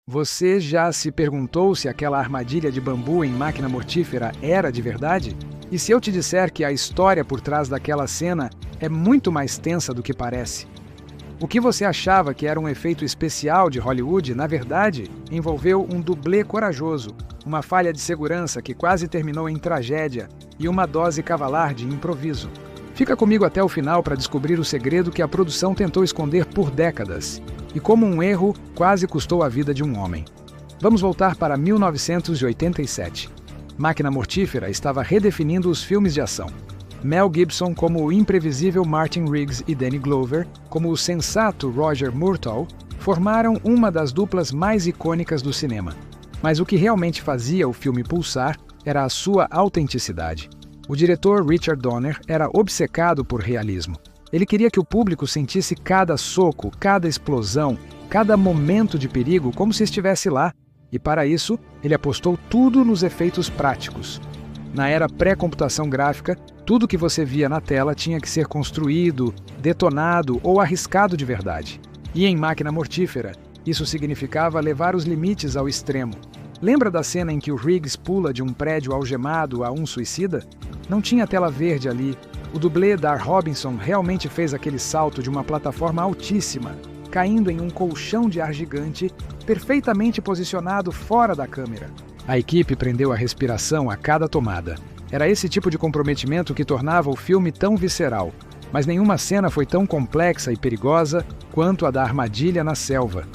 Você já se perguntou se aquela armadilha de bambu em Máquina Mortífera era de verdade? E se eu te disser que a história por trás daquela cena é muito mais tensa do que parece? O que você achava que era um efeito especial de Hollywood, na verdade, envolveu um dublê corajoso, uma falha de segurança que quase terminou em tragédia e uma dose cavalar de improviso. Fica comigo até o final para descobrir o segredo que a produção tentou esconder por décadas e como um erro quase custou a vida de um homem. Vamos voltar para 1987. Máquina Mortífera estava redefinindo os filmes de ação. Mel Gibson como o imprevisível Martin Riggs e Danny Glover, como o sensato Roger Murtaugh, formaram uma das duplas mais icônicas do cinema. Mas o que realmente fazia o filme pulsar era a sua autenticidade. O diretor Richard Donner era obcecado por realismo. Ele queria que o público sentisse cada soco, cada explosão, cada momento de perigo como se estivesse lá. E para isso, ele apostou tudo nos efeitos práticos. Na era pré-computação gráfica, tudo que você via na tela tinha que ser construído, detonado ou arriscado de verdade. E em Máquina Mortífera, isso significava levar os limites ao extremo. Lembra da cena em que o Riggs pula de um prédio algemado a um suicida? Não tinha tela verde ali. O dublê Dar Robinson realmente fez aquele salto de uma plataforma altíssima, caindo em um colchão de ar gigante, perfeitamente posicionado fora da câmera. A equipe prendeu a respiração a cada tomada. Era esse tipo de comprometimento que tornava o filme tão visceral, mas nenhuma cena foi tão complexa e perigosa quanto a da armadilha na selva.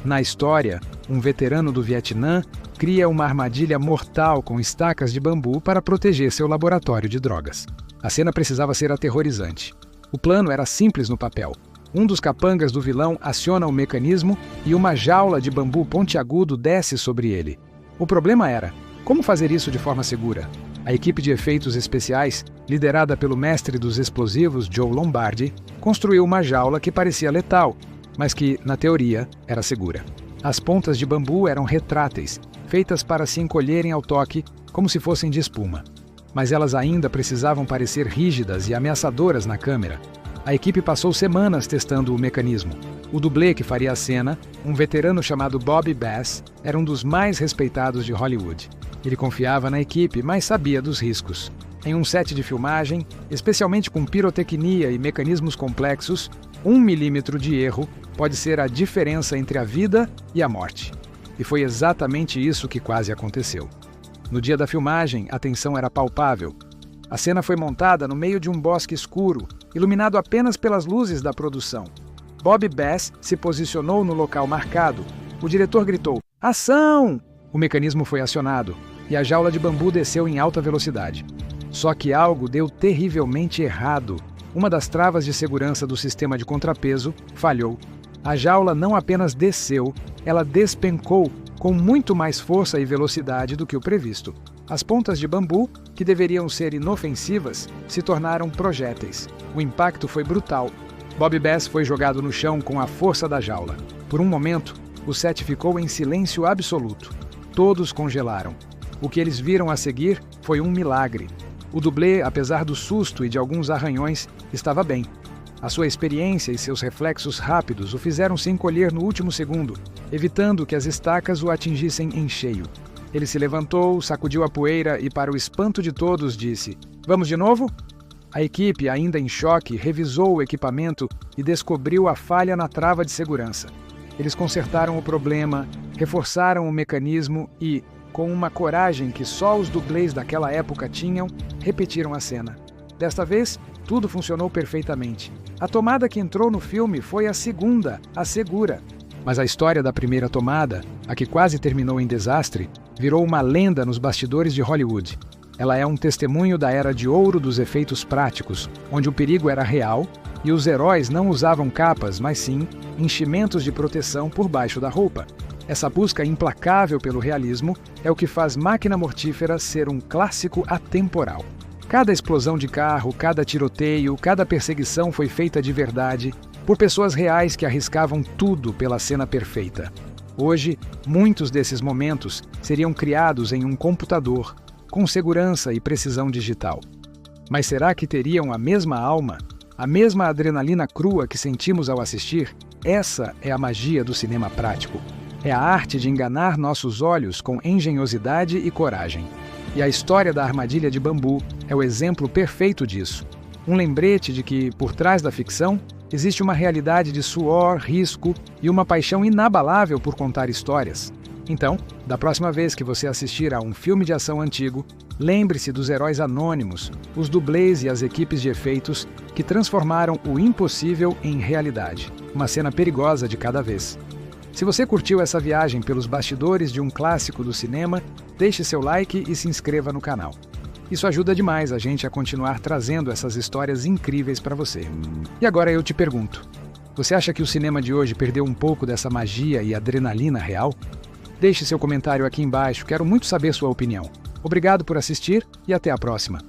Na história, um veterano do Vietnã cria uma armadilha mortal com estacas de bambu para proteger seu laboratório de drogas. A cena precisava ser aterrorizante. O plano era simples no papel. Um dos capangas do vilão aciona o mecanismo e uma jaula de bambu pontiagudo desce sobre ele. O problema era, como fazer isso de forma segura? A equipe de efeitos especiais, liderada pelo mestre dos explosivos Joe Lombardi, construiu uma jaula que parecia letal, mas que, na teoria, era segura. As pontas de bambu eram retráteis, feitas para se encolherem ao toque, como se fossem de espuma. Mas elas ainda precisavam parecer rígidas e ameaçadoras na câmera. A equipe passou semanas testando o mecanismo. O dublê que faria a cena, um veterano chamado Bob Bass, era um dos mais respeitados de Hollywood. Ele confiava na equipe, mas sabia dos riscos. Em um set de filmagem, especialmente com pirotecnia e mecanismos complexos, 1 milímetro de erro pode ser a diferença entre a vida e a morte. E foi exatamente isso que quase aconteceu. No dia da filmagem, a tensão era palpável. A cena foi montada no meio de um bosque escuro, iluminado apenas pelas luzes da produção. Bob Bass se posicionou no local marcado. O diretor gritou, "Ação!" O mecanismo foi acionado, e a jaula de bambu desceu em alta velocidade. Só que algo deu terrivelmente errado. Uma das travas de segurança do sistema de contrapeso falhou. A jaula não apenas desceu, ela despencou com muito mais força e velocidade do que o previsto. As pontas de bambu, que deveriam ser inofensivas, se tornaram projéteis. O impacto foi brutal. Bob Bass foi jogado no chão com a força da jaula. Por um momento, o set ficou em silêncio absoluto. Todos congelaram. O que eles viram a seguir foi um milagre. O dublê, apesar do susto e de alguns arranhões, estava bem. A sua experiência e seus reflexos rápidos o fizeram se encolher no último segundo, evitando que as estacas o atingissem em cheio. Ele se levantou, sacudiu a poeira e, para o espanto de todos, disse, "Vamos de novo?" A equipe, ainda em choque, revisou o equipamento e descobriu a falha na trava de segurança. Eles consertaram o problema, reforçaram o mecanismo e, com uma coragem que só os dublês daquela época tinham, repetiram a cena. Desta vez, tudo funcionou perfeitamente. A tomada que entrou no filme foi a segunda, a segura. Mas a história da primeira tomada, a que quase terminou em desastre, virou uma lenda nos bastidores de Hollywood. Ela é um testemunho da era de ouro dos efeitos práticos, onde o perigo era real e os heróis não usavam capas, mas sim enchimentos de proteção por baixo da roupa. Essa busca implacável pelo realismo é o que faz Máquina Mortífera ser um clássico atemporal. Cada explosão de carro, cada tiroteio, cada perseguição foi feita de verdade, por pessoas reais que arriscavam tudo pela cena perfeita. Hoje, muitos desses momentos seriam criados em um computador, com segurança e precisão digital. Mas será que teriam a mesma alma, a mesma adrenalina crua que sentimos ao assistir? Essa é a magia do cinema prático. É a arte de enganar nossos olhos com engenhosidade e coragem. E a história da Armadilha de Bambu é o exemplo perfeito disso. Um lembrete de que, por trás da ficção, existe uma realidade de suor, risco e uma paixão inabalável por contar histórias. Então, da próxima vez que você assistir a um filme de ação antigo, lembre-se dos heróis anônimos, os dublês e as equipes de efeitos que transformaram o impossível em realidade. Uma cena perigosa de cada vez. Se você curtiu essa viagem pelos bastidores de um clássico do cinema, deixe seu like e se inscreva no canal. Isso ajuda demais a gente a continuar trazendo essas histórias incríveis para você. E agora eu te pergunto, você acha que o cinema de hoje perdeu um pouco dessa magia e adrenalina real? Deixe seu comentário aqui embaixo, quero muito saber sua opinião. Obrigado por assistir e até a próxima.